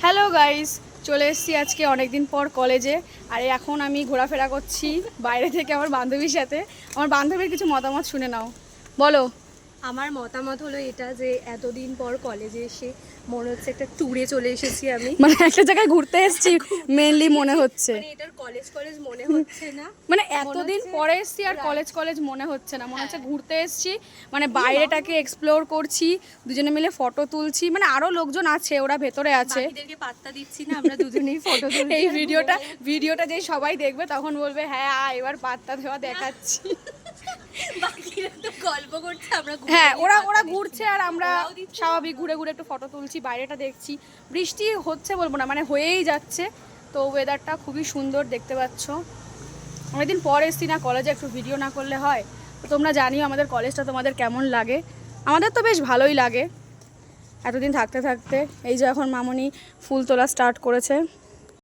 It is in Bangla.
হ্যালো গাইস, চলে এসেছি আজকে অনেক দিন পর কলেজে। আর এখন আমি ঘোরাফেরা করছি বাইরে থেকে আমার বান্ধবীর সাথে। আমার বান্ধবীর কিছু মতামত শুনে নাও, বলো। আমার মতামত হলো এটা যে এতদিন পর কলেজে এসে মনে হচ্ছে একটা ট্যুরে চলে এসেছি আমি। মানে একটা জায়গায় ঘুরতে এসেছি মেনলি মনে হচ্ছে। মানে এটার কলেজ কলেজ মনে হচ্ছে না, মানে এতদিন পরে এসেছি আর কলেজ কলেজ মনে হচ্ছে না, মনে হচ্ছে ঘুরতে এসেছি। মানে বাইরেটাকে এক্সপ্লোর করছি, দুজনে মিলে ফটো তুলছি। মানে আরো লোকজন আছে, ওরা ভেতরে আছে, বাকিদেরকে পাত্তা দিচ্ছি না, আমরা দুজনেই ফটো তুলছি। এই ভিডিওটা যেই সবাই দেখবে তখন বলবে হ্যাঁ এবার পাত্তা দেওয়া দেখাচ্ছি। বাকিরা তো গল্প করছে, আমরা হ্যাঁ, ওরা ঘুরছে আর আমরা স্বাভাবিক ঘুরে ঘুরে একটু ফটো তুলছি, বাইরেটা দেখছি। বৃষ্টি হচ্ছে বলবো না, মানে হয়েই যাচ্ছে। তো ওয়েদারটা খুবই সুন্দর দেখতে পাচ্ছ। অনেকদিন পর এসছি না কলেজে, একটু ভিডিও না করলে হয়? তো তোমরা জানিও আমাদের কলেজটা তোমাদের কেমন লাগে। আমাদের তো বেশ ভালোই লাগে এতদিন থাকতে থাকতে। এই যে এখন মামনি ফুল তোলা স্টার্ট করেছে।